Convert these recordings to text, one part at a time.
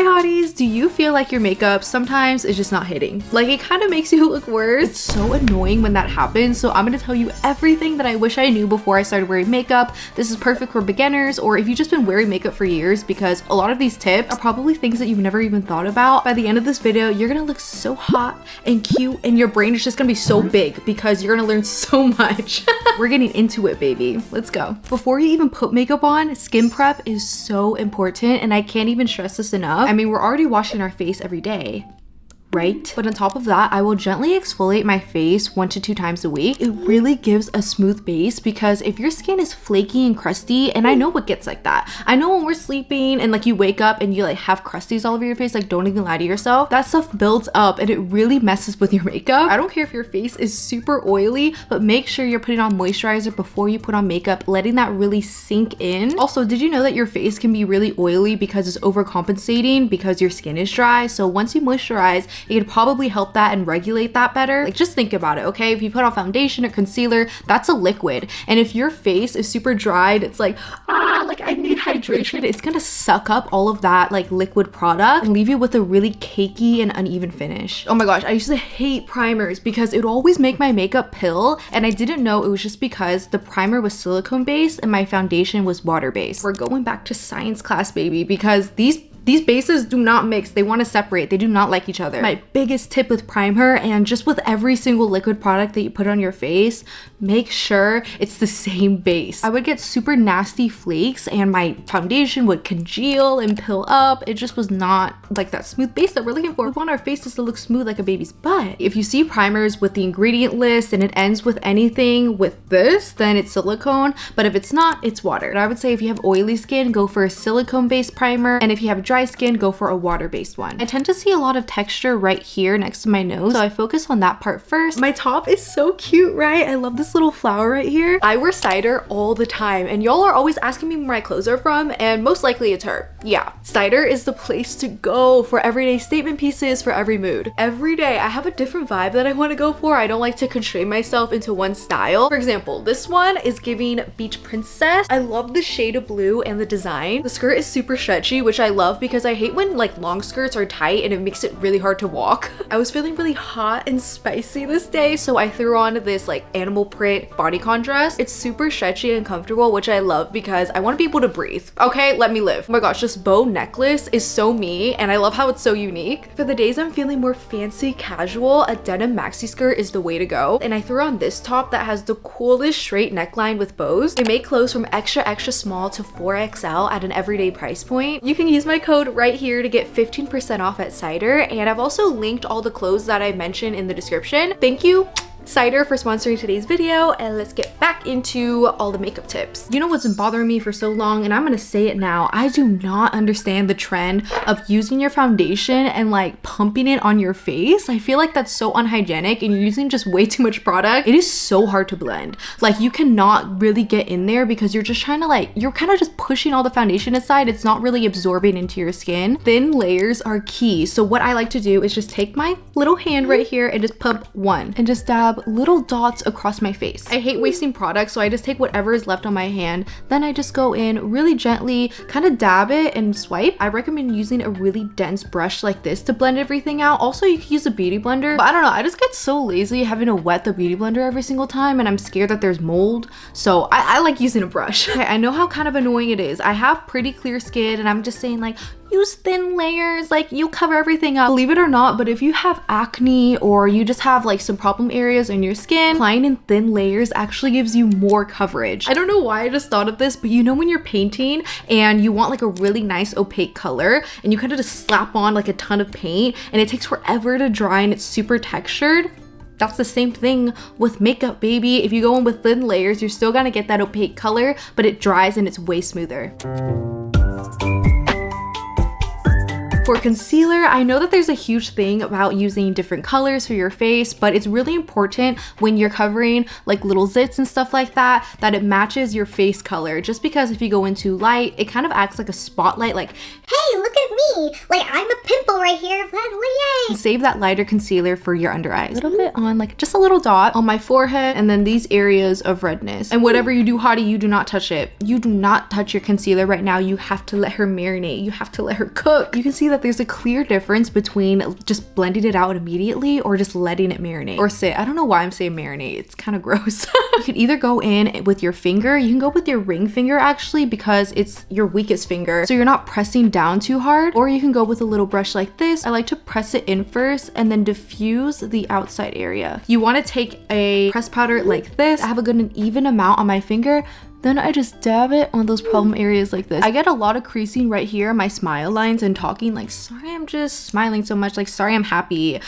hotties, do you feel like your makeup sometimes is just not hitting? Like it kind of makes you look worse. It's so annoying when that happens. So I'm gonna tell you everything that I wish I knew before I started wearing makeup. This is perfect for beginners or if you've just been wearing makeup for years, because a lot of these tips are probably things that you've never even thought about. By the end of this video, you're gonna look so hot and cute and your brain is just gonna be so big because you're gonna learn so much. We're getting into it, baby. Let's go. Before you even put makeup on, skin prep is so important and I can't even stress this enough. I mean, we're already washing our face every day, right? But on top of that, I will gently exfoliate my face 1 to 2 times a week. It really gives a smooth base because if your skin is flaky and crusty, and I know what gets like that. I know when we're sleeping and like you wake up and you like have crusties all over your face, like don't even lie to yourself. That stuff builds up and it really messes with your makeup. I don't care if your face is super oily, but make sure you're putting on moisturizer before you put on makeup, letting that really sink in. Also, did you know that your face can be really oily because it's overcompensating because your skin is dry? So once you moisturize, it could probably help that and regulate that better. Like just think about it, okay? If you put on foundation or concealer, that's a liquid. And if your face is super dried, it's like I need hydration. It's gonna suck up all of that like liquid product and leave you with a really cakey and uneven finish. Oh my gosh, I used to hate primers because it would always make my makeup pill. And I didn't know it was just because the primer was silicone based and my foundation was water based. We're going back to science class, baby, because these bases do not mix. They want to separate. They do not like each other. My biggest tip with primer and just with every single liquid product that you put on your face, make sure it's the same base. I would get super nasty flakes and my foundation would congeal and pill up. It just was not like that smooth base that we're looking for. We want our faces to look smooth like a baby's butt. If you see primers with the ingredient list and it ends with anything with this, then it's silicone. But if it's not, it's water. And I would say if you have oily skin, go for a silicone based primer. And if you have dry skin, go for a water-based one. I tend to see a lot of texture right here next to my nose, so I focus on that part first. My top is so cute, right? I love this little flower right here. I wear Cider all the time, and y'all are always asking me where my clothes are from, and most likely it's her. Yeah, Cider is the place to go for everyday statement pieces for every mood. Every day, I have a different vibe that I want to go for. I don't like to constrain myself into one style. For example, this one is giving beach princess. I love the shade of blue and the design. The skirt is super stretchy, which I love because I hate when like long skirts are tight and it makes it really hard to walk. I was feeling really hot and spicy this day, so I threw on this like animal print bodycon dress. It's super stretchy and comfortable, which I love because I want to be able to breathe. Okay, let me live. Oh my gosh, this bow necklace is so me and I love how it's so unique. For the days I'm feeling more fancy casual, a denim maxi skirt is the way to go. And I threw on this top that has the coolest straight neckline with bows. They make clothes from extra small to 4XL at an everyday price point. You can use my code right here to get 15% off at Cider, and I've also linked all the clothes that I mentioned in the description. Thank you, Cider, for sponsoring today's video, and let's get back into all the makeup tips. You know what's been bothering me for so long, and I'm gonna say it now, I do not understand the trend of using your foundation and like pumping it on your face. I feel like that's so unhygienic and you're using just way too much product. It is so hard to blend. Like you cannot really get in there because you're just trying to like, you're kind of just pushing all the foundation aside. It's not really absorbing into your skin. Thin layers are key. So what I like to do is just take my little hand right here and just pump one and just dab little dots across my face. I hate wasting product, so I just take whatever is left on my hand, then I just go in really gently, kind of dab it and swipe. I recommend using a really dense brush like this to blend everything out. Also, you can use a beauty blender, but I don't know, I just get so lazy having to wet the beauty blender every single time and I'm scared that there's mold, so I like using a brush. Okay, I know how kind of annoying it is. I have pretty clear skin and I'm just saying like, use thin layers, like you cover everything up. Believe it or not, but if you have acne or you just have like some problem areas in your skin, applying in thin layers actually gives you more coverage. I don't know why I just thought of this, but you know when you're painting and you want like a really nice opaque color and you kind of just slap on like a ton of paint and it takes forever to dry and it's super textured? That's the same thing with makeup, baby. If you go in with thin layers, you're still gonna get that opaque color, but it dries and it's way smoother. For concealer, I know that there's a huge thing about using different colors for your face, but it's really important when you're covering like little zits and stuff like that, that it matches your face color. Just because if you go in too light, it kind of acts like a spotlight, like, hey, look at me, like I'm a pimple right here, but well, And save that lighter concealer for your under eyes. A little bit on like just a little dot on my forehead, and then these areas of redness. And whatever you do, hottie, you do not touch it. You do not touch your concealer right now. You have to let her marinate. You have to let her cook. You can see that there's a clear difference between just blending it out immediately or just letting it marinate or sit. I don't know why I'm saying marinate. It's kind of gross. You could either go in with your finger. You can go with your ring finger actually, because it's your weakest finger, so you're not pressing down too hard. Or you can go with a little brush like this. I like to press it in first and then diffuse the outside area. You want to take a pressed powder like this. I have a good and even amount on my finger. Then I just dab it on those problem areas like this. I get a lot of creasing right here, my smile lines, and talking like, sorry, I'm just smiling so much, like, sorry, I'm happy.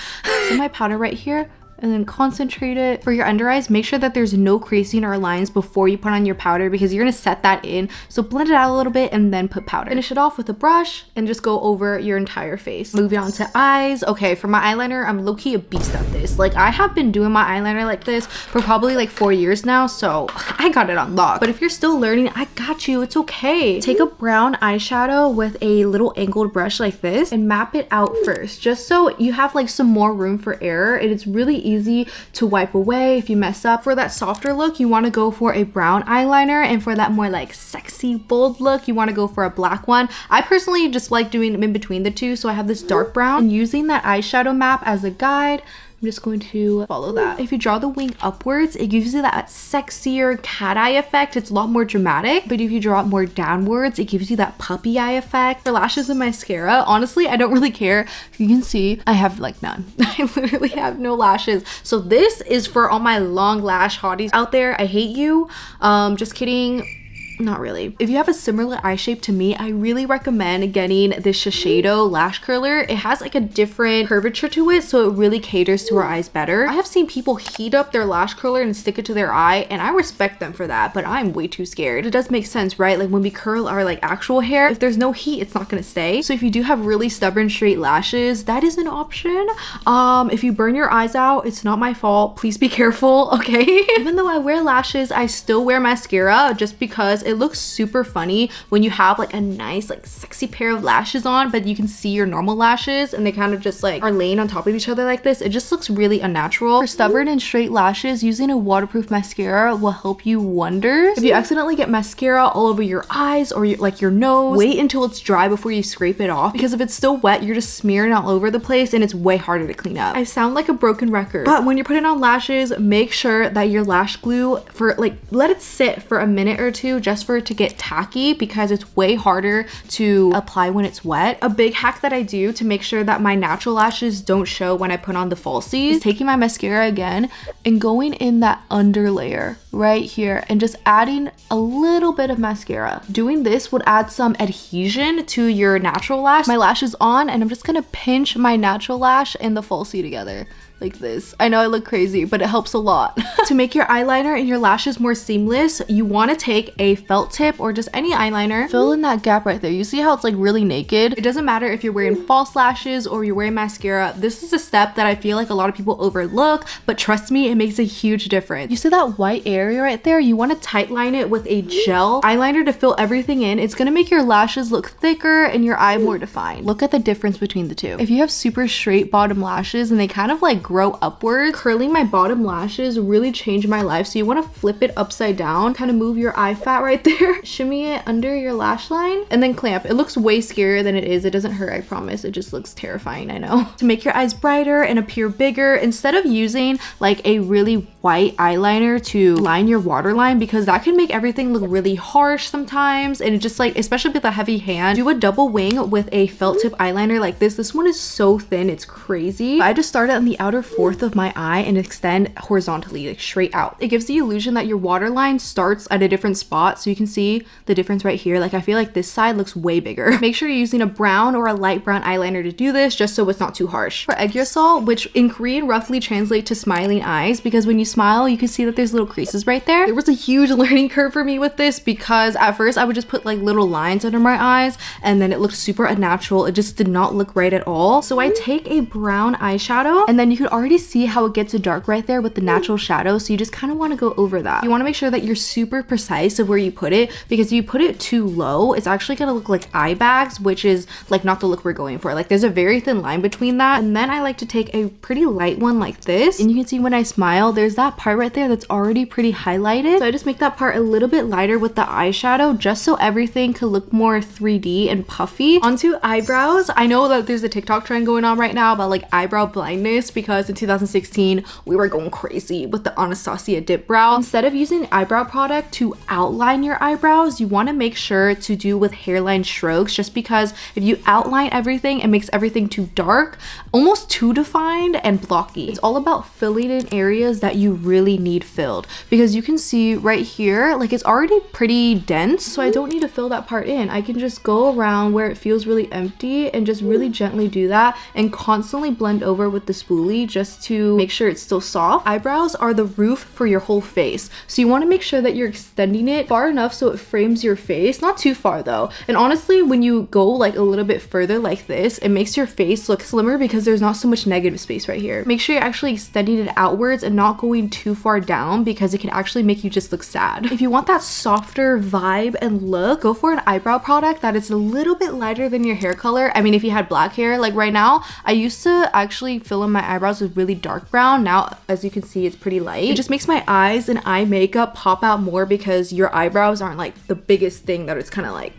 So my powder right here, and then concentrate it. For your under eyes, make sure that there's no creasing or lines before you put on your powder, because you're gonna set that in. So blend it out a little bit and then put powder. Finish it off with a brush and just go over your entire face. Moving on to eyes. Okay, for my eyeliner, I'm low-key a beast at this. Like, I have been doing my eyeliner like this for probably like 4 years now, so I got it on lock. But if you're still learning, I got you, it's okay. Take a brown eyeshadow with a little angled brush like this and map it out first, just so you have like some more room for error. And it's really easy to wipe away if you mess up. For that softer look, you want to go for a brown eyeliner, and for that more like sexy bold look, you want to go for a black one. I personally just like doing them in between the two, so I have this dark brown, and using that eyeshadow map as a guide, I'm just going to follow that. If you draw the wing upwards, it gives you that sexier cat eye effect. It's a lot more dramatic. But if you draw it more downwards, it gives you that puppy eye effect. For lashes and mascara, honestly, I don't really care. You can see I have like none. I literally have no lashes. So this is for all my long lash hotties out there. I hate you. Just kidding. Not really. If you have a similar eye shape to me, I really recommend getting this Shiseido lash curler. It has like a different curvature to it, so it really caters to our eyes better. I have seen people heat up their lash curler and stick it to their eye, and I respect them for that, but I'm way too scared. It does make sense, right? Like when we curl our like actual hair, if there's no heat, it's not gonna stay. So if you do have really stubborn straight lashes, that is an option. If you burn your eyes out, it's not my fault. Please be careful, okay? Even though I wear lashes, I still wear mascara just because it looks super funny when you have like a nice like sexy pair of lashes on, but you can see your normal lashes and they kind of just like are laying on top of each other like this. It just looks really unnatural. For stubborn and straight lashes, using a waterproof mascara will help you wonders. If you accidentally get mascara all over your eyes or your nose, wait until it's dry before you scrape it off, because if it's still wet, you're just smearing all over the place and it's way harder to clean up. I sound like a broken record, but when you're putting on lashes, make sure that your lash glue, for like, let it sit for a minute or two just for it to get tacky, because it's way harder to apply when it's wet. A big hack that I do to make sure that my natural lashes don't show when I put on the falsies is taking my mascara again and going in that under layer right here and just adding a little bit of mascara. Doing this would add some adhesion to your natural lash. My lash is on and I'm just gonna pinch my natural lash and the falsie together like this. I know I look crazy, but it helps a lot. To make your eyeliner and your lashes more seamless, you want to take a felt tip or just any eyeliner, fill in that gap right there. You see how it's like really naked? It doesn't matter if you're wearing false lashes or you're wearing mascara. This is a step that I feel like a lot of people overlook, but trust me, it makes a huge difference. You see that white area right there? You want to tight line it with a gel eyeliner to fill everything in. It's going to make your lashes look thicker and your eye more defined. Look at the difference between the two. If you have super straight bottom lashes and they kind of like grow upwards, curling my bottom lashes really changed my life. So you want to flip it upside down, kind of move your eye fat right there, shimmy it under your lash line, and then clamp. It looks way scarier than it is. It doesn't hurt, I promise. It just looks terrifying, I know. To make your eyes brighter and appear bigger, instead of using like a really white eyeliner to line your waterline, because that can make everything look really harsh sometimes, and it just like, especially with a heavy hand, do a double wing with a felt tip eyeliner like this. This one is so thin, it's crazy. I just started on the outer fourth of my eye and extend horizontally, like straight out. It gives the illusion that your waterline starts at a different spot, so you can see the difference right here. Like I feel like this side looks way bigger. Make sure you're using a brown or a light brown eyeliner to do this, just so it's not too harsh. For aegyo, which in Korean roughly translate to smiling eyes, because when you smile, you can see that there's little creases right there. There was a huge learning curve for me with this, because at first I would just put like little lines under my eyes and then it looked super unnatural. It just did not look right at all. So I take a brown eyeshadow, and then you can could already see how it gets dark right there with the natural shadow, so you just kind of want to go over that. You want to make sure that you're super precise of where you put it, because if you put it too low, it's actually going to look like eye bags, which is like not the look we're going for. Like there's a very thin line between that. And then I like to take a pretty light one like this, and you can see when I smile, there's that part right there that's already pretty highlighted. So I just make that part a little bit lighter with the eyeshadow, just so everything could look more 3D and puffy. Onto eyebrows. I know that there's a TikTok trend going on right now about like eyebrow blindness, because in 2016 we were going crazy with the Anastasia dip brow. Instead of using eyebrow product to outline your eyebrows, you want to make sure to do with hairline strokes, just because if you outline everything, it makes everything too dark, almost too defined and blocky. It's all about filling in areas that you really need filled, because you can see right here, like it's already pretty dense, so I don't need to fill that part in. I can just go around where it feels really empty and just really gently do that, and constantly blend over with the spoolie just to make sure it's still soft. Eyebrows are the roof for your whole face, so you want to make sure that you're extending it far enough so it frames your face, not too far though. And honestly, when you go like a little bit further like this, it makes your face look slimmer because there's not so much negative space right here. Make sure you're actually extending it outwards and not going too far down, because it can actually make you just look sad. If you want that softer vibe and look, go for an eyebrow product that is a little bit lighter than your hair color. I mean, if you had black hair, like right now, I used to actually fill in my eyebrows with really dark brown. Now, as you can see, it's pretty light. It just makes my eyes and eye makeup pop out more, because your eyebrows aren't like the biggest thing that it's kind of like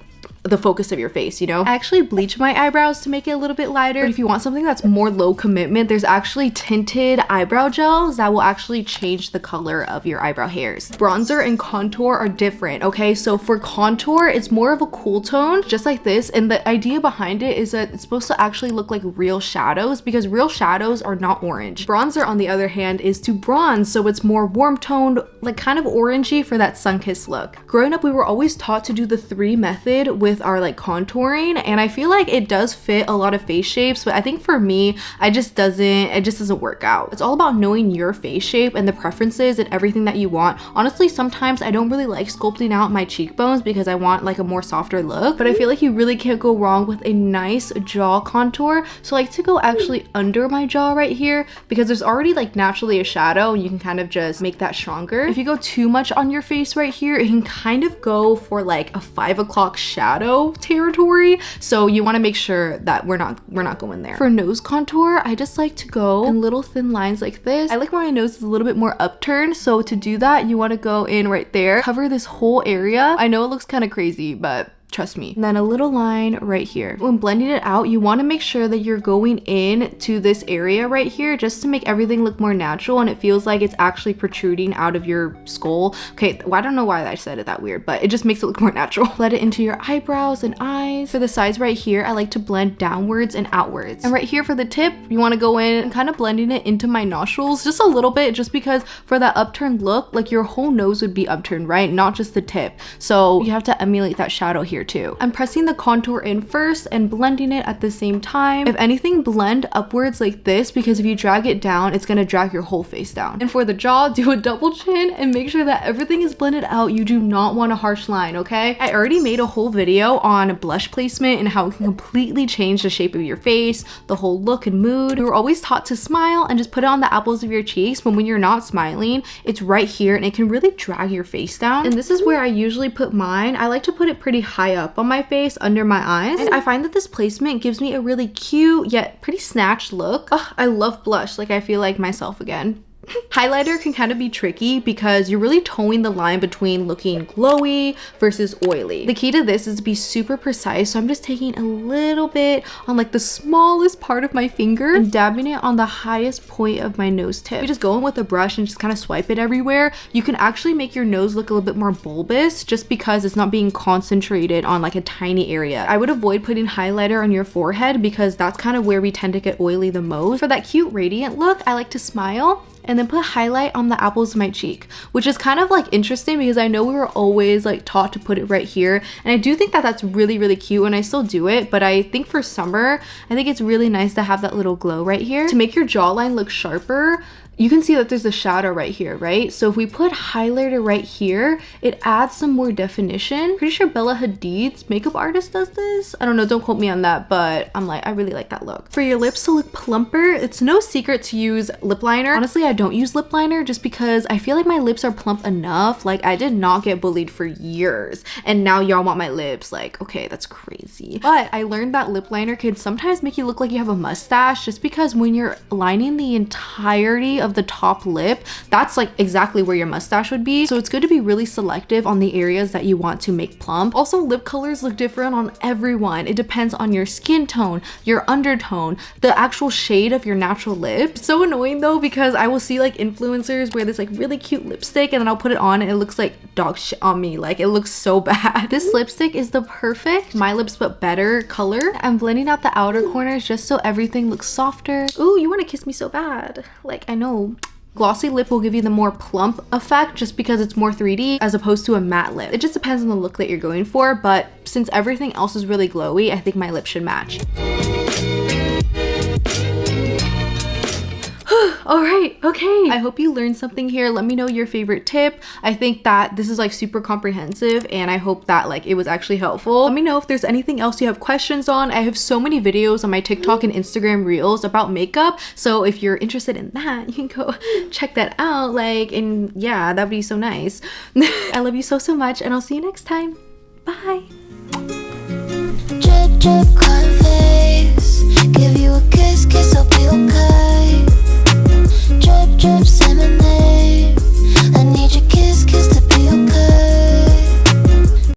the focus of your face, you know? I actually bleach my eyebrows to make it a little bit lighter. But if you want something that's more low commitment, there's actually tinted eyebrow gels that will actually change the color of your eyebrow hairs. Bronzer and contour are different, okay? So for contour, it's more of a cool tone, just like this. And the idea behind it is that it's supposed to actually look like real shadows, because real shadows are not orange. Bronzer, on the other hand, is to bronze, so it's more warm toned, like kind of orangey for that sun-kissed look. Growing up, we were always taught to do the 3 method with our like contouring, and I feel like it does fit a lot of face shapes, but I think for me, it just doesn't work out. It's all about knowing your face shape and the preferences and everything that you want. Honestly, sometimes I don't really like sculpting out my cheekbones because I want like a more softer look, but I feel like you really can't go wrong with a nice jaw contour. So I like to go actually under my jaw right here, because there's already like naturally a shadow, and you can kind of just make that stronger. If you go too much on your face right here, it can kind of go for like a 5 o'clock shadow territory, so you want to make sure that we're not going there. For nose contour, I just like to go in little thin lines like this. I like where my nose is a little bit more upturned, so to do that, you want to go in right there, cover this whole area. I know it looks kind of crazy, but trust me. And then a little line right here. When blending it out, you want to make sure that you're going in to this area right here, just to make everything look more natural and it feels like it's actually protruding out of your skull. Okay, well, I don't know why I said it that weird, but it just makes it look more natural. Blend it into your eyebrows and eyes. For the sides right here, I like to blend downwards and outwards. And right here for the tip, you want to go in and kind of blending it into my nostrils just a little bit, just because for that upturned look, like your whole nose would be upturned, right? Not just the tip. So you have to emulate that shadow here too. I'm pressing the contour in first and blending it at the same time. If anything, blend upwards like this, because if you drag it down, it's gonna drag your whole face down. And for the jaw, do a double chin and make sure that everything is blended out. You do not want a harsh line, okay? I already made a whole video on blush placement and how it can completely change the shape of your face, the whole look and mood. We were always taught to smile and just put it on the apples of your cheeks, but when you're not smiling, it's right here and it can really drag your face down. And this is where I usually put mine. I like to put it pretty high up on my face, under my eyes, and I find that this placement gives me a really cute yet pretty snatched look. Ugh, I love blush. Like, I feel like myself again. Highlighter can kind of be tricky because you're really towing the line between looking glowy versus oily. The key to this is to be super precise, so I'm just taking a little bit on like the smallest part of my finger and dabbing it on the highest point of my nose tip. You just go in with a brush and just kind of swipe it everywhere. You can actually make your nose look a little bit more bulbous just because it's not being concentrated on like a tiny area. I would avoid putting highlighter on your forehead because that's kind of where we tend to get oily the most. For that cute radiant look, I like to smile and then put highlight on the apples of my cheek, which is kind of like interesting because I know we were always like taught to put it right here, and I do think that that's really, really cute, and I still do it, but I think for summer, I think it's really nice to have that little glow right here. To make your jawline look sharper, you can see that there's a shadow right here, right? So if we put highlighter right here, it adds some more definition. Pretty sure Bella Hadid's makeup artist does this. I don't know, don't quote me on that, but I'm like, I really like that look. For your lips to look plumper, it's no secret to use lip liner. Honestly, I don't use lip liner just because I feel like my lips are plump enough. Like, I did not get bullied for years, and now y'all want my lips. Like, okay, that's crazy. But I learned that lip liner can sometimes make you look like you have a mustache, just because when you're lining the entirety of the top lip, that's like exactly where your mustache would be. So it's good to be really selective on the areas that you want to make plump. Also, lip colors look different on everyone. It depends on your skin tone, your undertone, the actual shade of your natural lip. It's so annoying though, because I will see like influencers wear this like really cute lipstick and then I'll put it on and it looks like dog shit on me. Like, it looks so bad. This lipstick is the perfect My Lips But Better color. I'm blending out the outer corners just so everything looks softer. Ooh, you want to kiss me so bad. Like, I know. Glossy lip will give you the more plump effect just because it's more 3D as opposed to a matte lip. It just depends on the look that you're going for, but since everything else is really glowy, I think my lips should match. All right, okay. I hope you learned something here. Let me know your favorite tip. I think that this is like super comprehensive and I hope that like it was actually helpful. Let me know if there's anything else you have questions on. I have so many videos on my TikTok and Instagram reels about makeup. So if you're interested in that, you can go check that out. Like, and yeah, that'd be so nice. I love you so, so much and I'll see you next time. Bye.